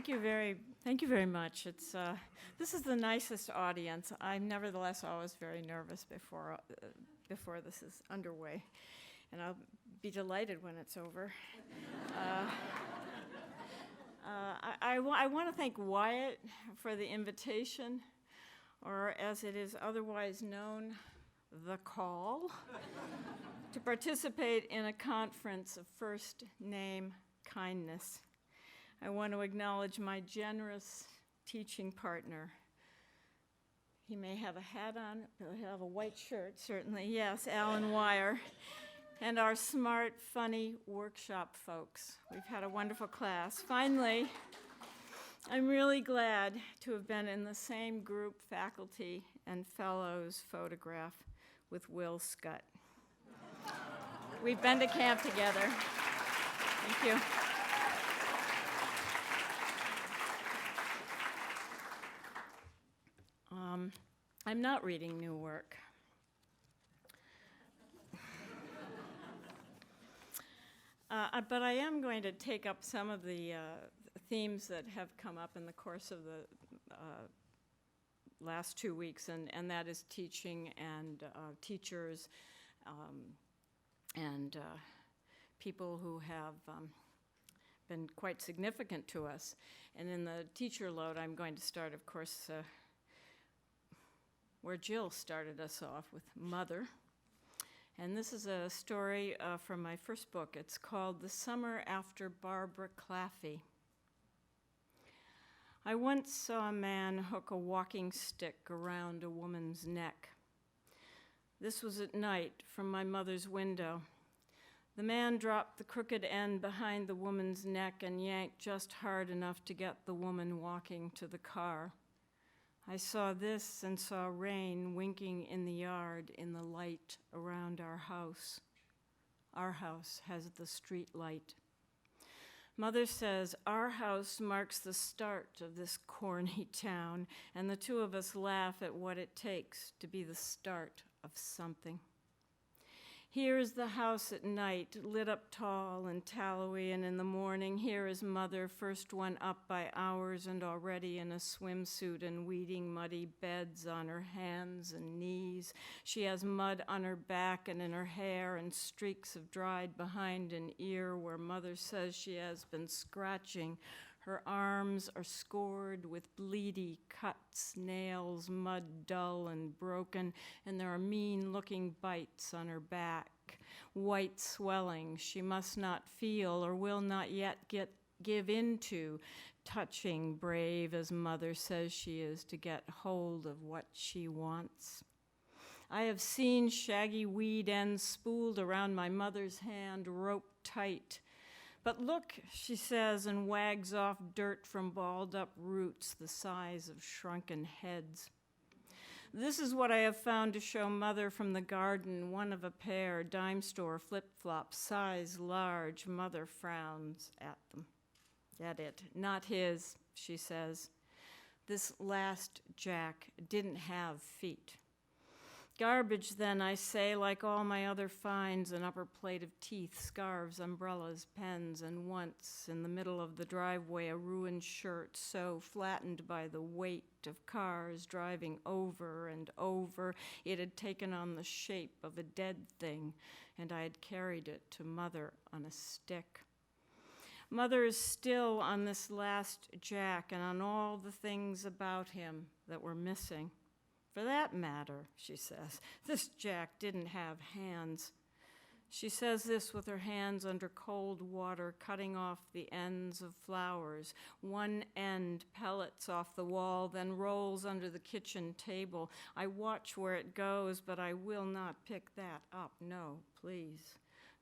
thank you very much. This is the nicest audience. I'm nevertheless always very nervous before this is underway, and I'll be delighted when it's over. I want to thank Wyatt for the invitation, or as it is otherwise known, the call, to participate in a conference of first name kindness. I want to acknowledge my generous teaching partner. He may have a hat on, but he'll have a white shirt, certainly. Yes, Alan Wire. And our smart, funny workshop folks. We've had a wonderful class. Finally, I'm really glad to have been in the same group, faculty, and fellows photograph with Will Schutt. We've been to camp together. Thank you. I'm not reading new work. But I am going to take up some of the themes that have come up in the course of the last 2 weeks, and that is teaching and teachers and people who have been quite significant to us. And in the teacher load, I'm going to start, of course, where Jill started us off with Mother. And this is a story from my first book. It's called The Summer After Barbara Claffey. I once saw a man hook a walking stick around a woman's neck. This was at night from my mother's window. The man dropped the crooked end behind the woman's neck and yanked just hard enough to get the woman walking to the car. I saw this and saw rain winking in the yard in the light around our house. Our house has the street light. Mother says our house marks the start of this corny town, and the two of us laugh at what it takes to be the start of something. Here is the house at night, lit up tall and tallowy, and in the morning, here is Mother, first one up by hours and already in a swimsuit and weeding muddy beds on her hands and knees. She has mud on her back and in her hair and streaks of dried behind an ear where Mother says she has been scratching. Her arms are scored with bleedy cuts, nails, mud dull and broken, and there are mean-looking bites on her back, white swelling she must not feel or will not yet give into, touching, brave as Mother says she is to get hold of what she wants. I have seen shaggy weed ends spooled around my mother's hand, roped tight. But look, she says, and wags off dirt from balled-up roots the size of shrunken heads. This is what I have found to show Mother from the garden, one of a pair, dime store flip-flops, size large. Mother frowns at them. At it. Not his, she says. This last Jack didn't have feet. Garbage, then, I say, like all my other finds, an upper plate of teeth, scarves, umbrellas, pens, and once, in the middle of the driveway, a ruined shirt so flattened by the weight of cars driving over and over, it had taken on the shape of a dead thing, and I had carried it to Mother on a stick. Mother is still on this last Jack and on all the things about him that were missing. For that matter, she says, this Jack didn't have hands. She says this with her hands under cold water, cutting off the ends of flowers. One end pellets off the wall, then rolls under the kitchen table. I watch where it goes, but I will not pick that up. No, please.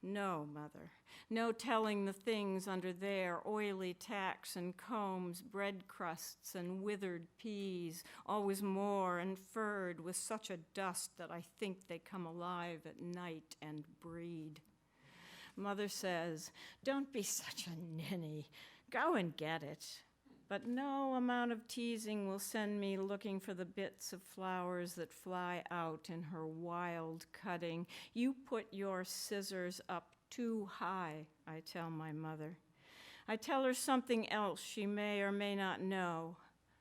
No, Mother. No telling the things under there, oily tacks and combs, bread crusts and withered peas, always more and furred with such a dust that I think they come alive at night and breed. Mother says, don't be such a ninny. Go and get it. But no amount of teasing will send me looking for the bits of flowers that fly out in her wild cutting. You put your scissors up too high, I tell my mother. I tell her something else she may or may not know,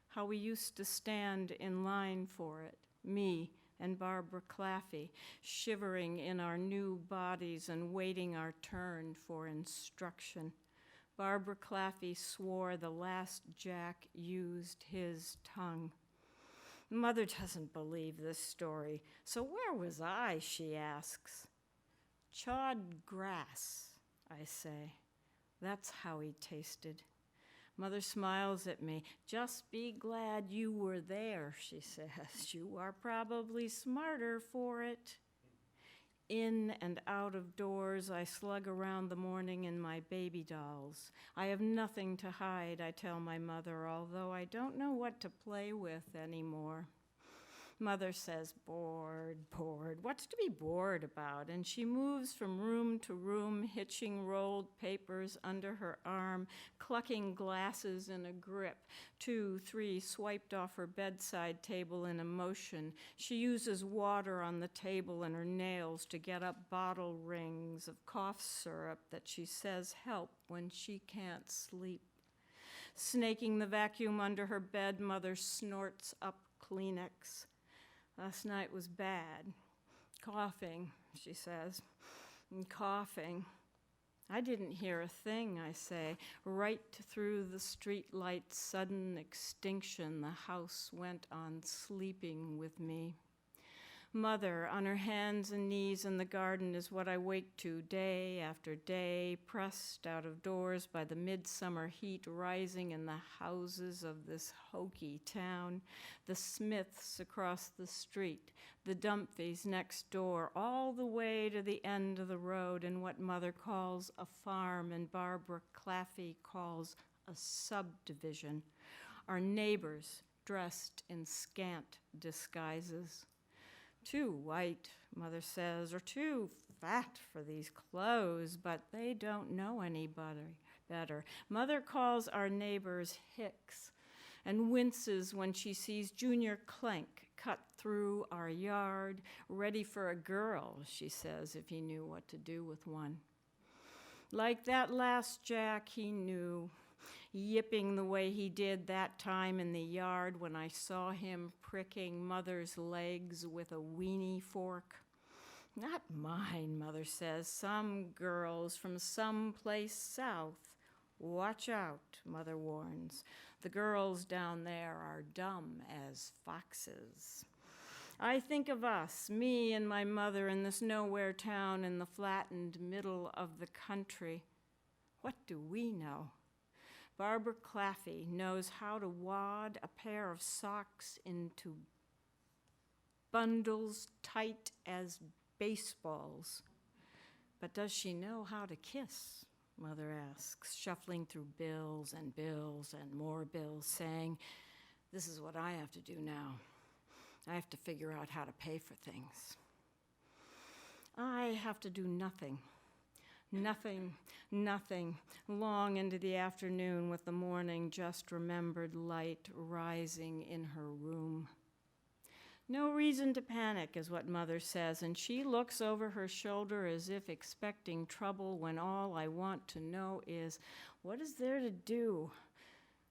how we used to stand in line for it, me and Barbara Claffey, shivering in our new bodies and waiting our turn for instruction. Barbara Claffey swore the last Jack used his tongue. Mother doesn't believe this story, so where was I, she asks. Chawed grass, I say. That's how he tasted. Mother smiles at me. Just be glad you were there, she says. You are probably smarter for it. In and out of doors, I slug around the morning in my baby dolls. I have nothing to hide, I tell my mother, although I don't know what to play with anymore. Mother says, bored, bored. What's to be bored about? And she moves from room to room, hitching rolled papers under her arm, clucking glasses in a grip, 2, 3 swiped off her bedside table in a motion. She uses water on the table and her nails to get up bottle rings of cough syrup that she says help when she can't sleep. Snaking the vacuum under her bed, Mother snorts up Kleenex. Last night was bad. Coughing, she says, and coughing. I didn't hear a thing, I say. Right through the street light's sudden extinction, the house went on sleeping with me. Mother, on her hands and knees in the garden, is what I wake to day after day, pressed out of doors by the midsummer heat rising in the houses of this hokey town, the Smiths across the street, the Dumphys next door, all the way to the end of the road in what Mother calls a farm and Barbara Claffey calls a subdivision. Our neighbors dressed in scant disguises. Too white, Mother says, or too fat for these clothes, but they don't know anybody better. Mother calls our neighbors hicks and winces when she sees Junior Clank cut through our yard, ready for a girl, she says, if he knew what to do with one. Like that last Jack he knew, yipping the way he did that time in the yard when I saw him pricking Mother's legs with a weenie fork. Not mine, Mother says, some girls from some place south. Watch out, Mother warns. The girls down there are dumb as foxes. I think of us, me and my mother in this nowhere town in the flattened middle of the country. What do we know? Barbara Claffey knows how to wad a pair of socks into bundles tight as baseballs. But does she know how to kiss? Mother asks, shuffling through bills and more bills, saying, this is what I have to do now. I have to figure out how to pay for things. I have to do nothing. Nothing, long into the afternoon with the morning just remembered light rising in her room. No reason to panic is what Mother says, and she looks over her shoulder as if expecting trouble when all I want to know is, what is there to do?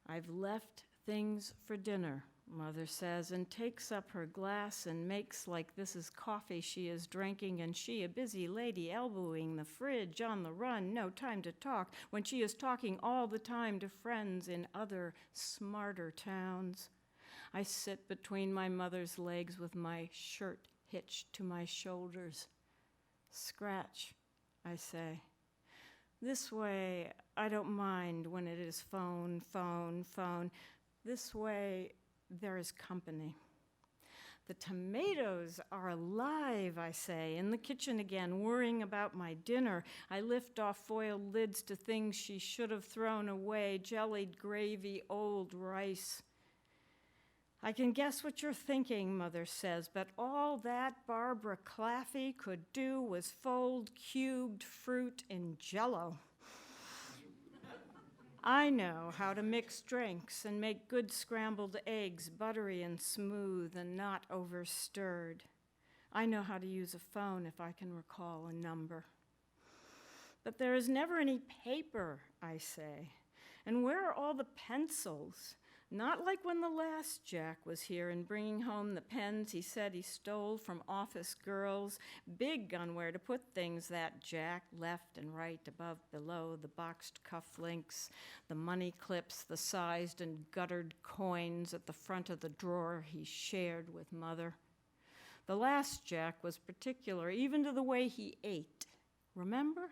I've left things for dinner, Mother says, and takes up her glass and makes like this is coffee she is drinking, and she, a busy lady, elbowing the fridge on the run, no time to talk, when she is talking all the time to friends in other, smarter towns. I sit between my mother's legs with my shirt hitched to my shoulders. Scratch, I say. This way, I don't mind when it is phone. This way, there is company. The tomatoes are alive, I say, in the kitchen again, worrying about my dinner. I lift off foiled lids to things she should have thrown away, jellied gravy, old rice. I can guess what you're thinking, Mother says, but all that Barbara Claffey could do was fold cubed fruit in Jell-O. I know how to mix drinks and make good scrambled eggs, buttery and smooth and not over-stirred. I know how to use a phone if I can recall a number. But there is never any paper, I say. And where are all the pencils? Not like when the last Jack was here and bringing home the pens he said he stole from office girls. Big on where to put things, that Jack, left and right, above, below, the boxed cufflinks, the money clips, the sized and guttered coins at the front of the drawer he shared with Mother. The last Jack was particular, even to the way he ate. Remember?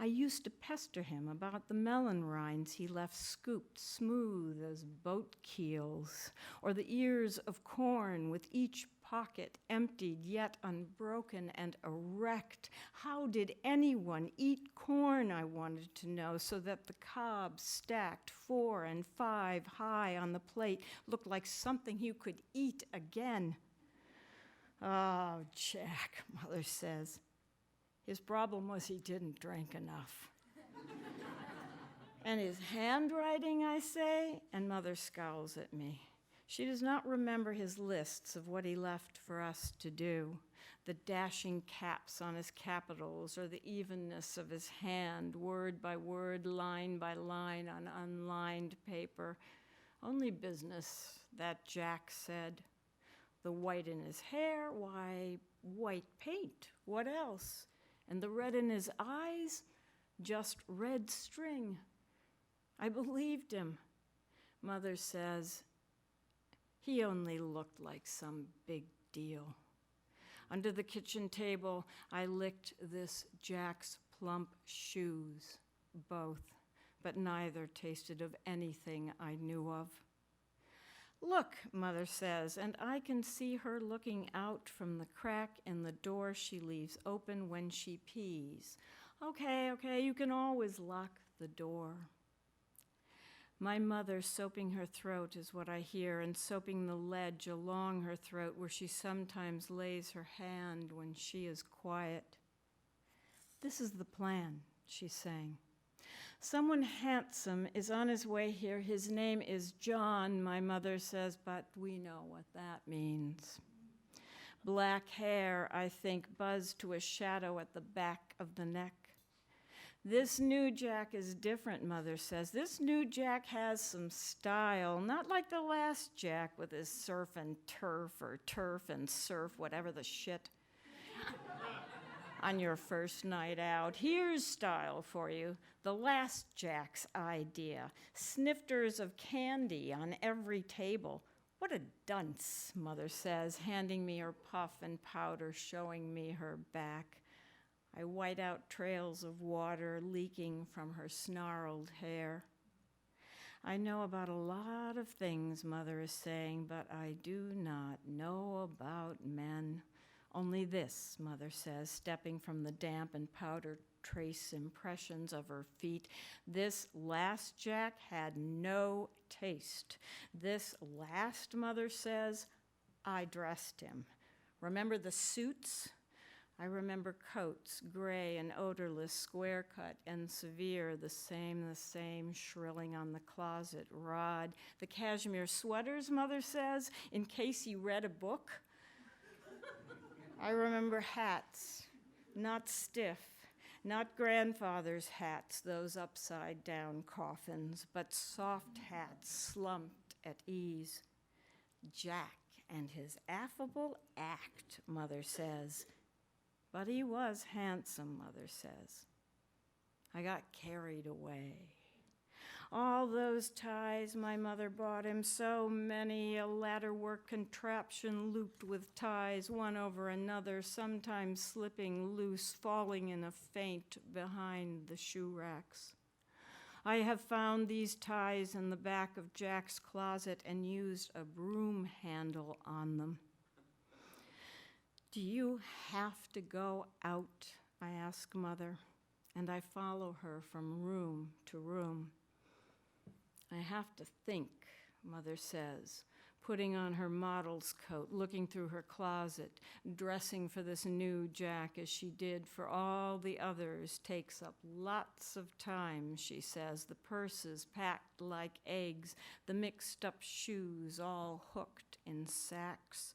I used to pester him about the melon rinds he left scooped smooth as boat keels, or the ears of corn with each pocket emptied yet unbroken and erect. How did anyone eat corn, I wanted to know, so that the cobs stacked 4 and 5 high on the plate looked like something you could eat again? Oh, Jack, Mother says. His problem was he didn't drink enough. And his handwriting, I say, and Mother scowls at me. She does not remember his lists of what he left for us to do, the dashing caps on his capitals, or the evenness of his hand, word by word, line by line on unlined paper. Only business, that Jack said. The white in his hair, why, white paint, what else? And the red in his eyes, just red string. I believed him. Mother says, he only looked like some big deal. Under the kitchen table, I licked this Jack's plump shoes, both, but neither tasted of anything I knew of. Look, Mother says, and I can see her looking out from the crack in the door she leaves open when she pees. Okay, you can always lock the door. My mother soaping her throat is what I hear, and soaping the ledge along her throat where she sometimes lays her hand when she is quiet. This is the plan, she's saying. Someone handsome is on his way here. His name is John, my mother says, but we know what that means. Black hair, I think, buzzed to a shadow at the back of the neck. This new Jack is different, Mother says. This new Jack has some style, not like the last Jack with his surf and turf, or turf and surf, whatever the shit. On your first night out. Here's style for you. The last Jack's idea. Snifters of candy on every table. What a dunce, Mother says, handing me her puff and powder, showing me her back. I white out trails of water leaking from her snarled hair. I know about a lot of things, Mother is saying, but I do not know about men. Only this, Mother says, stepping from the damp and powder trace impressions of her feet. This last Jack had no taste. This last, Mother says, I dressed him. Remember the suits? I remember coats, gray and odorless, square cut and severe, the same, shrilling on the closet rod. The cashmere sweaters, Mother says, in case he read a book. I remember hats, not stiff, not grandfather's hats, those upside-down coffins, but soft hats slumped at ease. Jack and his affable act, Mother says. But he was handsome, Mother says. I got carried away. All those ties my mother bought him, so many, a ladderwork contraption looped with ties, one over another, sometimes slipping loose, falling in a faint behind the shoe racks. I have found these ties in the back of Jack's closet and used a broom handle on them. Do you have to go out? I ask Mother, and I follow her from room to room. I have to think, Mother says, putting on her model's coat, looking through her closet, dressing for this new Jack as she did for all the others, takes up lots of time, she says, the purses packed like eggs, the mixed up shoes all hooked in sacks.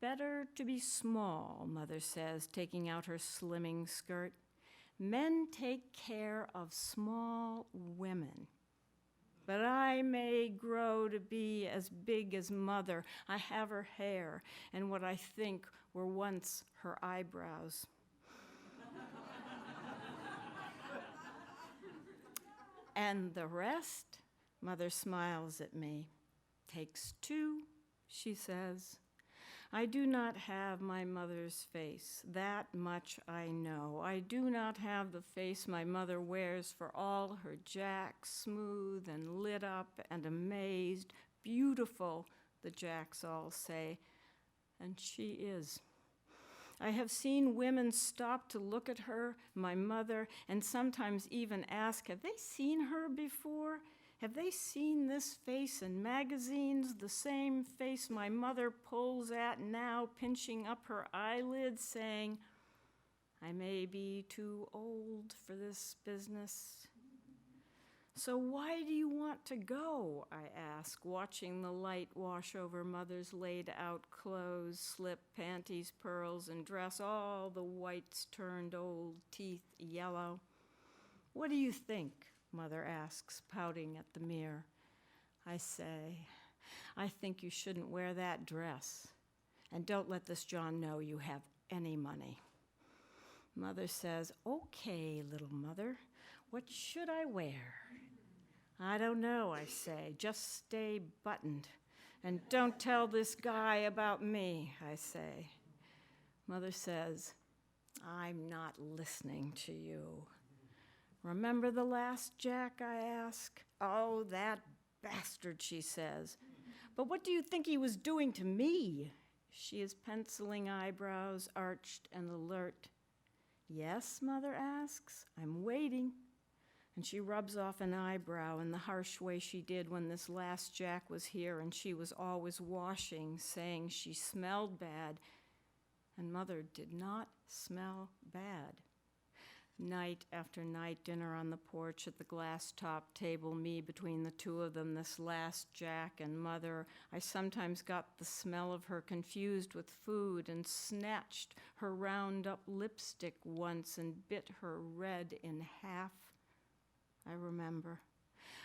Better to be small, Mother says, taking out her slimming skirt. Men take care of small women. But I may grow to be as big as Mother. I have her hair and what I think were once her eyebrows. And the rest, Mother smiles at me. Takes two, she says. I do not have my mother's face, that much I know. I do not have the face my mother wears for all her jacks, smooth and lit up and amazed. Beautiful, the jacks all say, and she is. I have seen women stop to look at her, my mother, and sometimes even ask, have they seen her before? Have they seen this face in magazines, the same face my mother pulls at now, pinching up her eyelids, saying, I may be too old for this business. So why do you want to go, I ask, watching the light wash over Mother's laid-out clothes, slip, panties, pearls, and dress, all the whites turned old teeth yellow. What do you think? Mother asks, pouting at the mirror. I say, I think you shouldn't wear that dress. And don't let this John know you have any money. Mother says, okay, little mother, what should I wear? I don't know, I say, just stay buttoned. And don't tell this guy about me, I say. Mother says, I'm not listening to you. Remember the last Jack, I ask? Oh, that bastard, she says. But what do you think he was doing to me? She is penciling eyebrows, arched and alert. Yes, Mother asks. I'm waiting. And she rubs off an eyebrow in the harsh way she did when this last Jack was here and she was always washing, saying she smelled bad. And Mother did not smell bad. Night after night, dinner on the porch at the glass-top table, me between the two of them, this last Jack and Mother. I sometimes got the smell of her confused with food and snatched her round-up lipstick once and bit her red in half. I remember.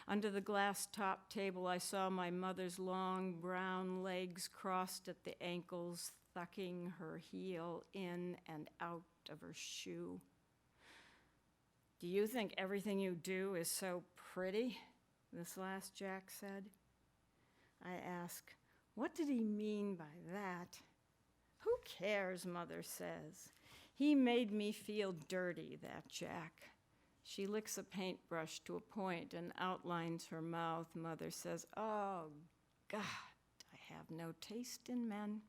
Under the glass-top table, I saw my mother's long brown legs crossed at the ankles, thucking her heel in and out of her shoe. Do you think everything you do is so pretty? This last Jack said. I ask, what did he mean by that? Who cares, Mother says. He made me feel dirty, that Jack. She licks a paintbrush to a point and outlines her mouth. Mother says, oh, God, I have no taste in men.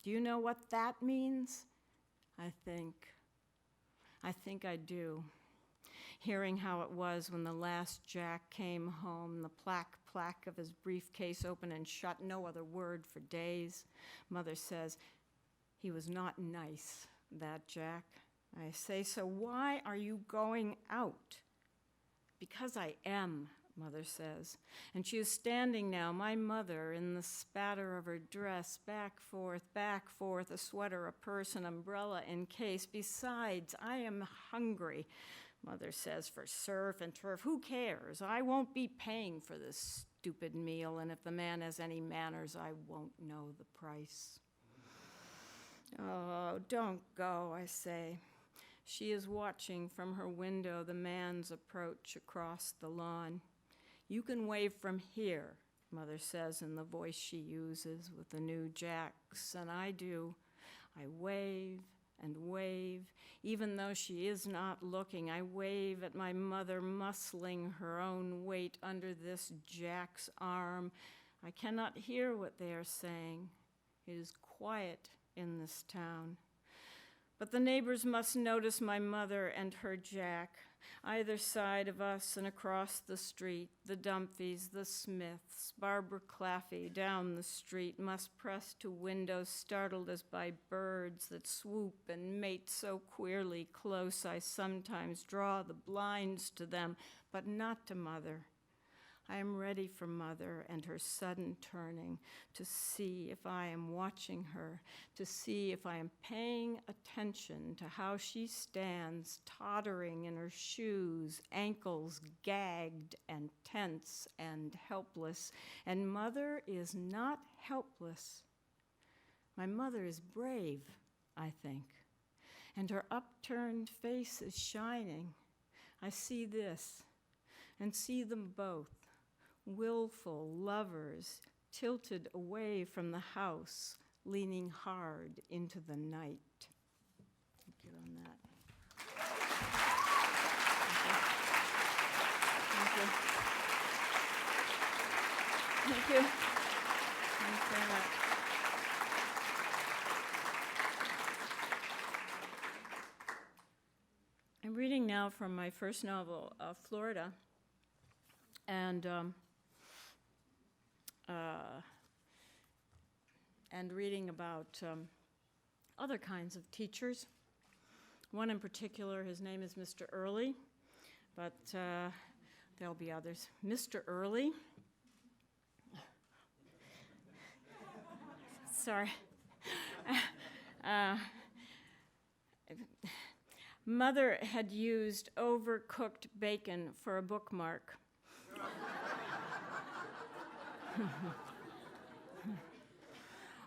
Do you know what that means? I think I do. Hearing how it was when the last Jack came home, the plaque of his briefcase open and shut, no other word for days. Mother says, he was not nice, that Jack. I say, so why are you going out? Because I am, Mother says. And she is standing now, my mother, in the spatter of her dress, back, forth, a sweater, a purse, an umbrella in case. Besides, I am hungry, Mother says, for surf and turf. Who cares? I won't be paying for this stupid meal, and if the man has any manners, I won't know the price. Oh, don't go, I say. She is watching from her window the man's approach across the lawn. You can wave from here, Mother says in the voice she uses with the new Jacks, and I do. I wave and wave, even though she is not looking. I wave at my mother muscling her own weight under this Jack's arm. I cannot hear what they are saying. It is quiet in this town. But the neighbors must notice my mother and her Jack, either side of us and across the street. The Dumphys, the Smiths, Barbara Claffey down the street must press to windows, startled as by birds that swoop and mate so queerly close I sometimes draw the blinds to them, but not to Mother. I am ready for Mother and her sudden turning, to see if I am watching her, to see if I am paying attention to how she stands, tottering in her shoes, ankles gagged and tense and helpless. And Mother is not helpless. My mother is brave, I think, and her upturned face is shining. I see this and see them both, willful lovers, tilted away from the house, leaning hard into the night. Thank you on that. Thank you. Thank you. Thank you very much. I'm reading now from my first novel, Florida, and reading about other kinds of teachers. One in particular, his name is Mr. Early, but there'll be others. Mr. Early. Sorry. Mother had used overcooked bacon for a bookmark.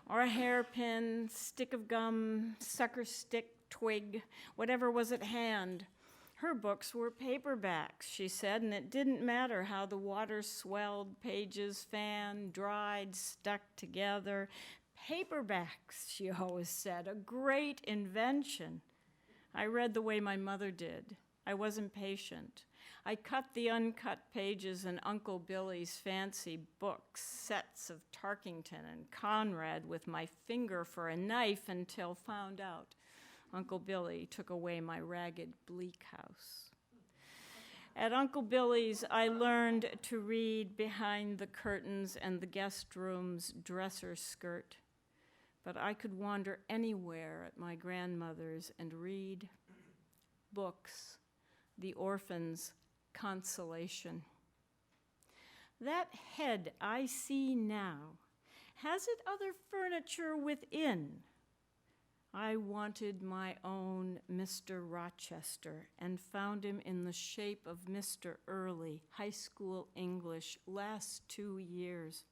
Or a hairpin, stick of gum, sucker stick, twig, whatever was at hand. Her books were paperbacks, she said, and it didn't matter how the water swelled, pages fanned, dried, stuck together. Paperbacks, she always said, a great invention. I read the way my mother did. I was impatient. I cut the uncut pages in Uncle Billy's fancy books, sets of Tarkington and Conrad, with my finger for a knife until found out. Uncle Billy took away my ragged bleak house. At Uncle Billy's, I learned to read behind the curtains and the guest room's dresser skirt. But I could wander anywhere at my grandmother's and read books, the orphan's consolation. That head I see now, has it other furniture within? I wanted my own Mr. Rochester and found him in the shape of Mr. Early, high school English, last 2 years.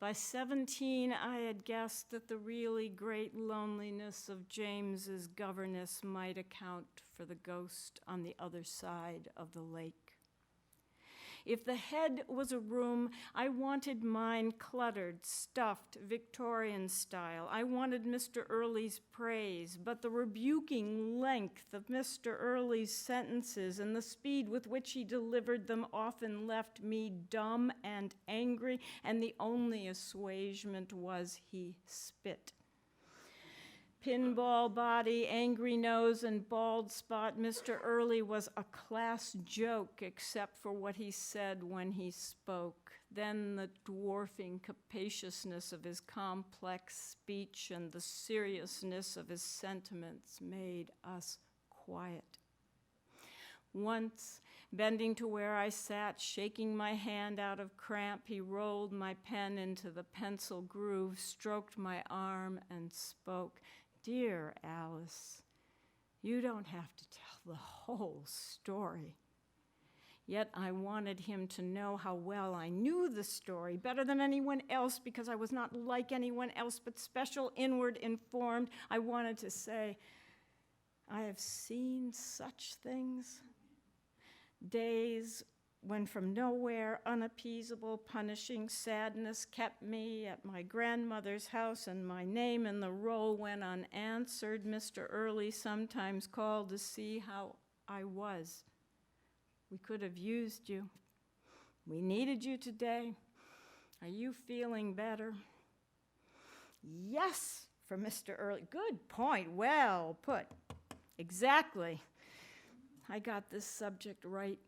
By 17, I had guessed that the really great loneliness of James's governess might account for the ghost on the other side of the lake. If the head was a room, I wanted mine cluttered, stuffed, Victorian style. I wanted Mr. Early's praise, but the rebuking length of Mr. Early's sentences and the speed with which he delivered them often left me dumb and angry, and the only assuagement was he spit. Pinball body, angry nose, and bald spot, Mr. Early was a class joke except for what he said when he spoke. Then the dwarfing capaciousness of his complex speech and the seriousness of his sentiments made us quiet. Once, bending to where I sat, shaking my hand out of cramp, he rolled my pen into the pencil groove, stroked my arm, and spoke. Dear Alice, you don't have to tell the whole story. Yet I wanted him to know how well I knew the story, better than anyone else, because I was not like anyone else, but special, inward, informed. I wanted to say, I have seen such things. Days when from nowhere, unappeasable, punishing sadness kept me at my grandmother's house, and my name in the roll went unanswered. Mr. Early sometimes called to see how I was. We could have used you. We needed you today. Are you feeling better? Yes, from Mr. Early. Good point. Well put. Exactly. I got this subject right.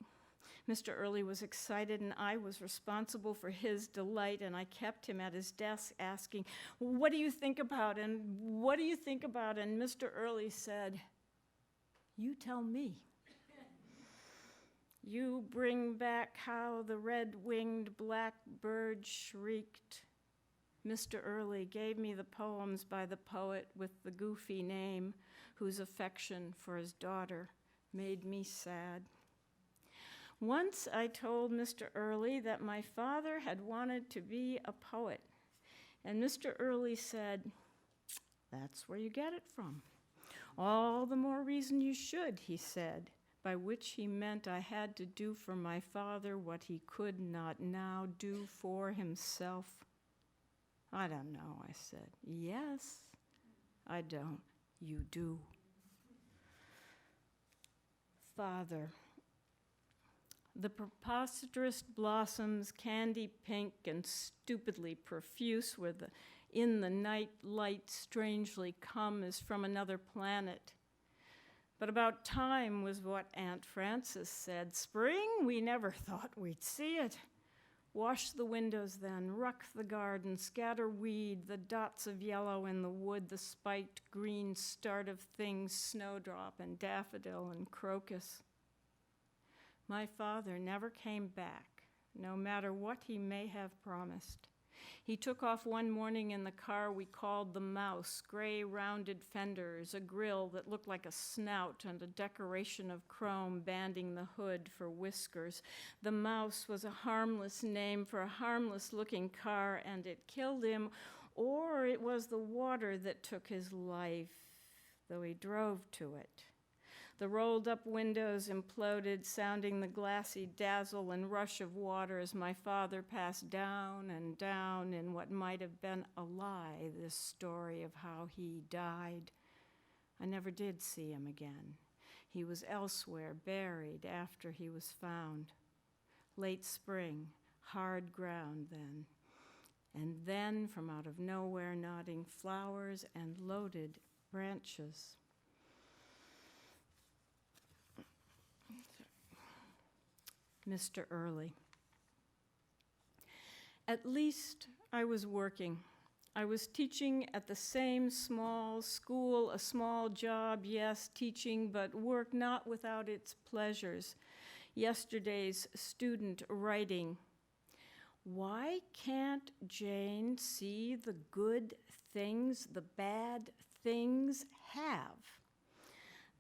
Mr. Early was excited, and I was responsible for his delight, and I kept him at his desk asking, what do you think about, and what do you think about? And Mr. Early said, you tell me. You bring back how the red-winged blackbird shrieked. Mr. Early gave me the poems by the poet with the goofy name, whose affection for his daughter made me sad. Once I told Mr. Early that my father had wanted to be a poet, and Mr. Early said, "That's where you get it from." "All the more reason you should," he said, by which he meant I had to do for my father what he could not now do for himself. "I don't know," I said. "Yes, I don't. You do." Father. The preposterous blossoms, candy pink and stupidly profuse, were in the night light strangely come as from another planet. But about time was what Aunt Frances said. Spring? We never thought we'd see it. Wash the windows then, ruck the garden, scatter weed, the dots of yellow in the wood, the spiked green start of things, snowdrop and daffodil and crocus. My father never came back, no matter what he may have promised. He took off one morning in the car we called the Mouse, gray rounded fenders, a grill that looked like a snout, and a decoration of chrome banding the hood for whiskers. The Mouse was a harmless name for a harmless-looking car, and it killed him, or it was the water that took his life, though he drove to it. The rolled-up windows imploded, sounding the glassy dazzle and rush of water as my father passed down and down in what might have been a lie, this story of how he died. I never did see him again. He was elsewhere, buried after he was found. Late spring, hard ground then. And then, from out of nowhere, nodding flowers and loaded branches. Mr. Early. At least I was working. I was teaching at the same small school, a small job, yes, teaching, but work not without its pleasures. Yesterday's student writing. Why can't Jane see the good things the bad things have?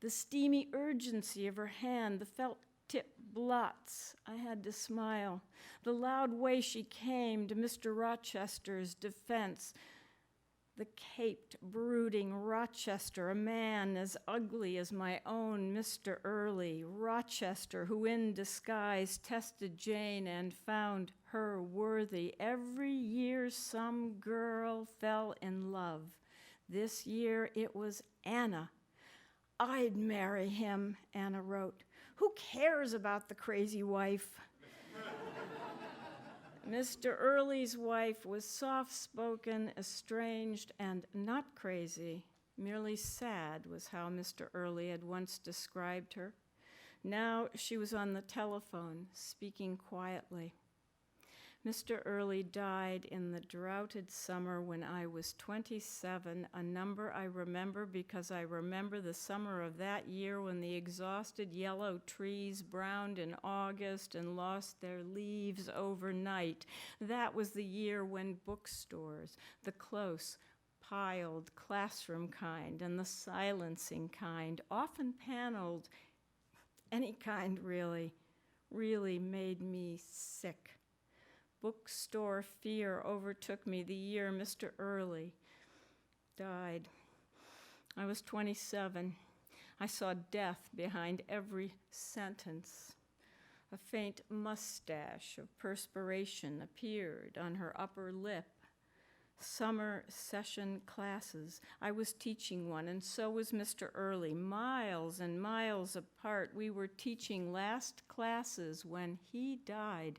The steamy urgency of her hand, the felt tip blots. I had to smile. The loud way she came to Mr. Rochester's defense. The caped, brooding Rochester, a man as ugly as my own Mr. Early. Rochester, who in disguise tested Jane and found her worthy. Every year some girl fell in love. This year it was Anna. I'd marry him, Anna wrote. Who cares about the crazy wife? Mr. Early's wife was soft-spoken, estranged, and not crazy. Merely sad was how Mr. Early had once described her. Now she was on the telephone, speaking quietly. Mr. Early died in the droughted summer when I was 27, a number I remember because I remember the summer of that year when the exhausted yellow trees browned in August and lost their leaves overnight. That was the year when bookstores, the close, piled classroom kind and the silencing kind, often paneled, any kind really made me sick. Bookstore fear overtook me the year Mr. Early died. I was 27. I saw death behind every sentence. A faint mustache of perspiration appeared on her upper lip. Summer session classes. I was teaching one, and so was Mr. Early. Miles and miles apart, we were teaching last classes when he died.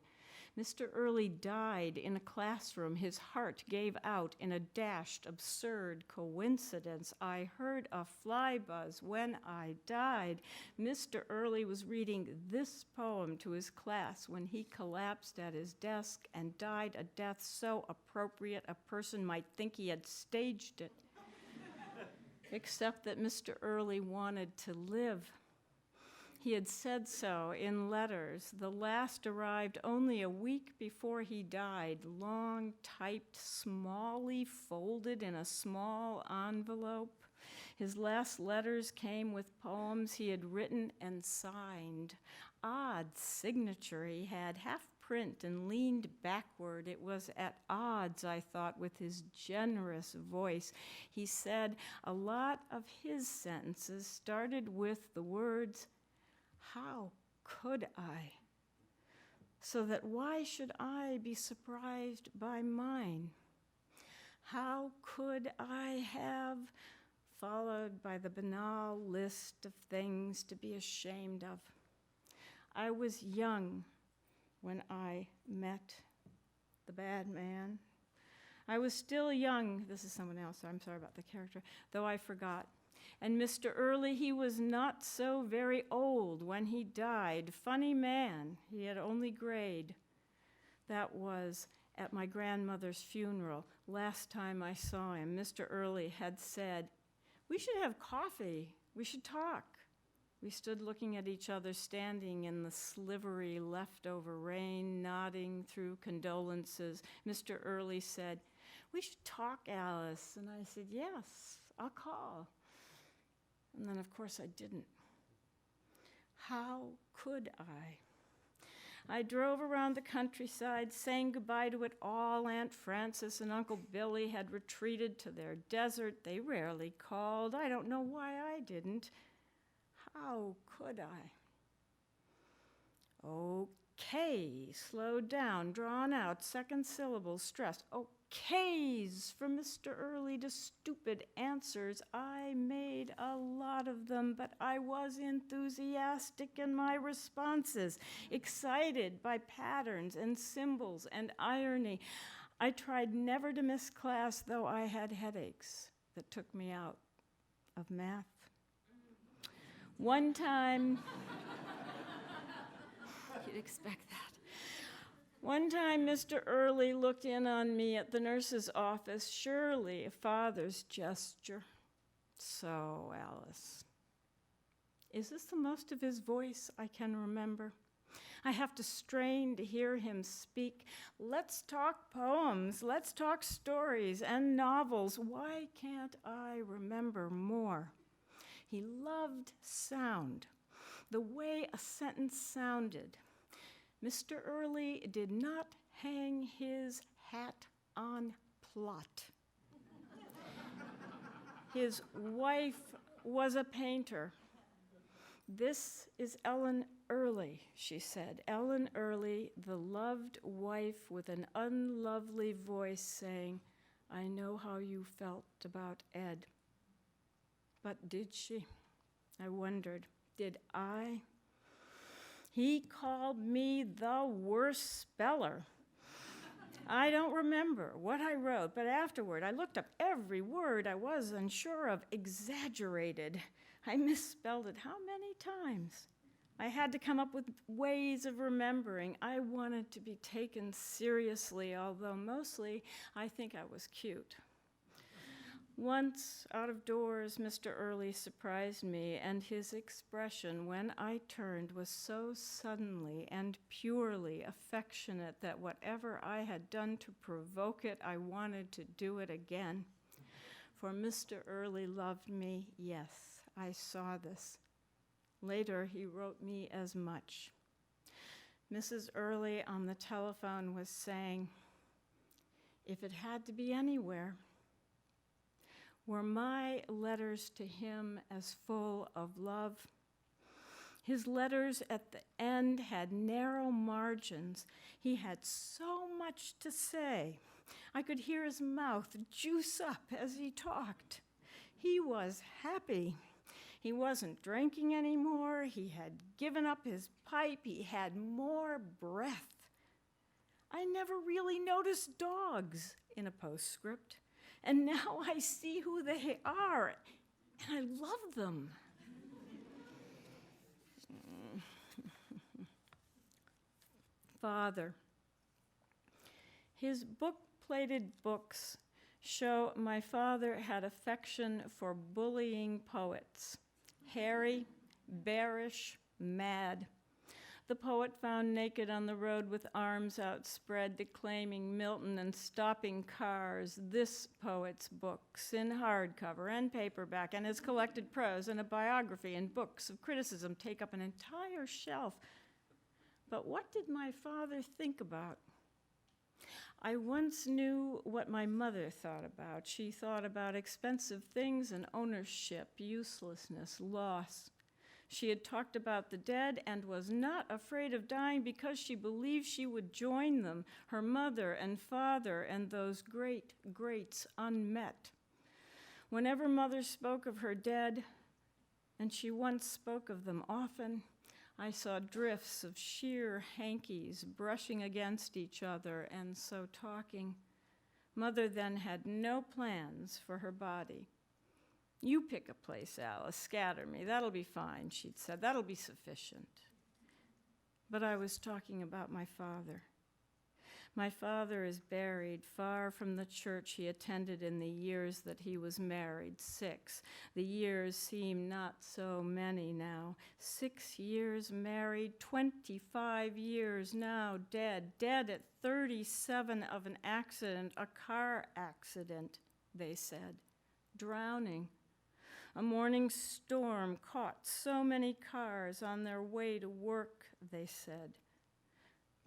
Mr. Early died in a classroom. His heart gave out in a dashed, absurd coincidence. I heard a fly buzz when I died. Mr. Early was reading this poem to his class when he collapsed at his desk and died a death so appropriate a person might think he had staged it. Except that Mr. Early wanted to live. He had said so in letters. The last arrived only a week before he died, long typed, smallly folded in a small envelope. His last letters came with poems he had written and signed. Odd signature he had, half print and leaned backward. It was at odds, I thought, with his generous voice. He said a lot of his sentences started with the words, "How could I?" So that why should I be surprised by mine? How could I have, followed by the banal list of things to be ashamed of? I was young when I met the bad man. I was still young. This is someone else, so I'm sorry about the character, though I forgot. And Mr. Early, he was not so very old when he died. Funny man, he had only grayed. That was at my grandmother's funeral. Last time I saw him, Mr. Early had said, "We should have coffee. We should talk." We stood looking at each other, standing in the slivery leftover rain, nodding through condolences. Mr. Early said, "We should talk, Alice." And I said, "Yes, I'll call." And then, of course, I didn't. How could I? I drove around the countryside, saying goodbye to it all. Aunt Frances and Uncle Billy had retreated to their desert. They rarely called. I don't know why I didn't. How could I? Okay, slowed down, drawn out, second syllables stressed. Okays for Mr. Early to stupid answers. I made a lot of them, but I was enthusiastic in my responses, excited by patterns and symbols and irony. I tried never to miss class, though I had headaches that took me out of math. One time, you'd expect that. One time, Mr. Early looked in on me at the nurse's office, surely a father's gesture. "So, Alice, is this the most of his voice I can remember? I have to strain to hear him speak. Let's talk poems, let's talk stories and novels. Why can't I remember more?" He loved sound, the way a sentence sounded. Mr. Early did not hang his hat on plot. His wife was a painter. "This is Ellen Early," she said. Ellen Early, the loved wife with an unlovely voice, saying, "I know how you felt about Ed." But did she? I wondered. Did I? He called me the worst speller. I don't remember what I wrote, but afterward I looked up every word I was unsure of, exaggerated. I misspelled it how many times? I had to come up with ways of remembering. I wanted to be taken seriously, although mostly I think I was cute. Once out of doors, Mr. Early surprised me, and his expression when I turned was so suddenly and purely affectionate that whatever I had done to provoke it, I wanted to do it again. For Mr. Early loved me, yes, I saw this. Later, he wrote me as much. Mrs. Early on the telephone was saying, "If it had to be anywhere, were my letters to him as full of love?" His letters at the end had narrow margins. He had so much to say. I could hear his mouth juice up as he talked. He was happy. He wasn't drinking anymore. He had given up his pipe. He had more breath. I never really noticed dogs in a postscript. And now I see who they are, and I love them. Father. His book-plated books show my father had affection for bullying poets. Hairy, bearish, mad. The poet found naked on the road with arms outspread, declaiming Milton and stopping cars. This poet's books in hardcover and paperback, and his collected prose and a biography and books of criticism take up an entire shelf. But what did my father think about? I once knew what my mother thought about. She thought about expensive things and ownership, uselessness, loss. She had talked about the dead and was not afraid of dying because she believed she would join them, her mother and father and those great greats unmet. Whenever mother spoke of her dead, and she once spoke of them often, I saw drifts of sheer hankies brushing against each other and so talking. Mother then had no plans for her body. You pick a place, Alice, scatter me. That'll be fine, she'd said. That'll be sufficient. But I was talking about my father. My father is buried far from the church he attended in the years that he was married, 6. The years seem not so many now. 6 years married, 25 years now dead at 37 of an accident, a car accident, they said, drowning. A morning storm caught so many cars on their way to work, they said.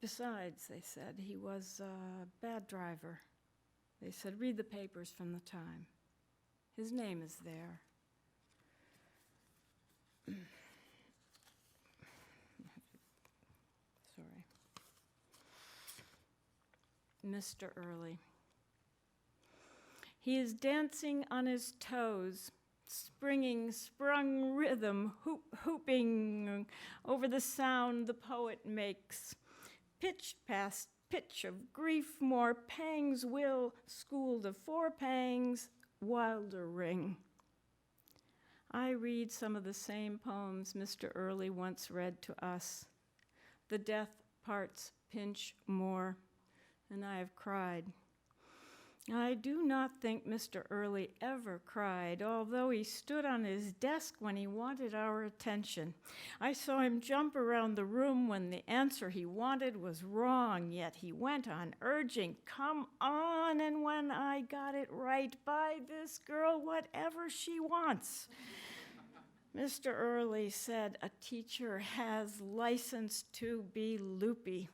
Besides, they said, he was a bad driver. They said, read the papers from the time. His name is there. Sorry. Mr. Early. He is dancing on his toes, sprung rhythm, hooping over the sound the poet makes. Pitch past pitch of grief, more pangs will, schooled of 4 pangs, wilder ring. I read some of the same poems Mr. Early once read to us. The death parts pinch more, and I have cried. I do not think Mr. Early ever cried, although he stood on his desk when he wanted our attention. I saw him jump around the room when the answer he wanted was wrong, yet he went on urging, come on, and when I got it right, buy this girl whatever she wants. Mr. Early said a teacher has license to be loopy,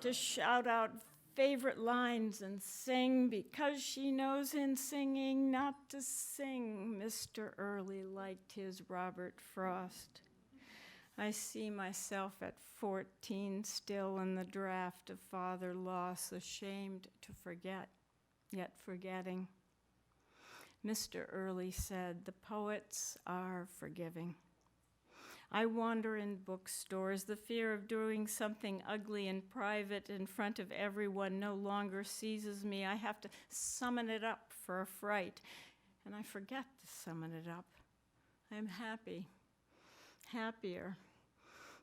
to shout out favorite lines and sing because she knows in singing not to sing. Mr. Early liked his Robert Frost. I see myself at 14 still in the draft of father loss, ashamed to forget, yet forgetting. Mr. Early said, the poets are forgiving. I wander in bookstores. The fear of doing something ugly in private in front of everyone no longer seizes me. I have to summon it up for a fright, and I forget to summon it up. I am happy, happier.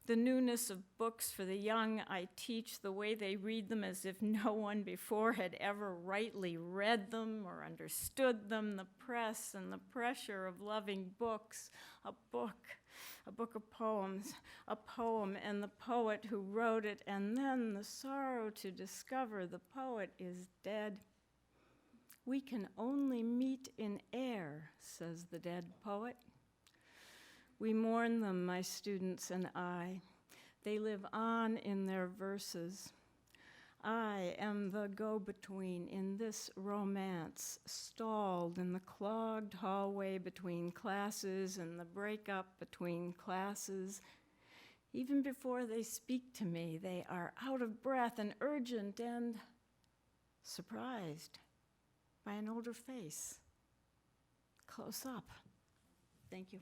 The newness of books for the young I teach, the way they read them as if no one before had ever rightly read them or understood them, the press and the pressure of loving books, a book of poems, a poem and the poet who wrote it, and then the sorrow to discover the poet is dead. We can only meet in air, says the dead poet. We mourn them, my students and I. They live on in their verses. I am the go-between in this romance, stalled in the clogged hallway between classes and the breakup between classes. Even before they speak to me, they are out of breath and urgent and surprised by an older face, close up. Thank you.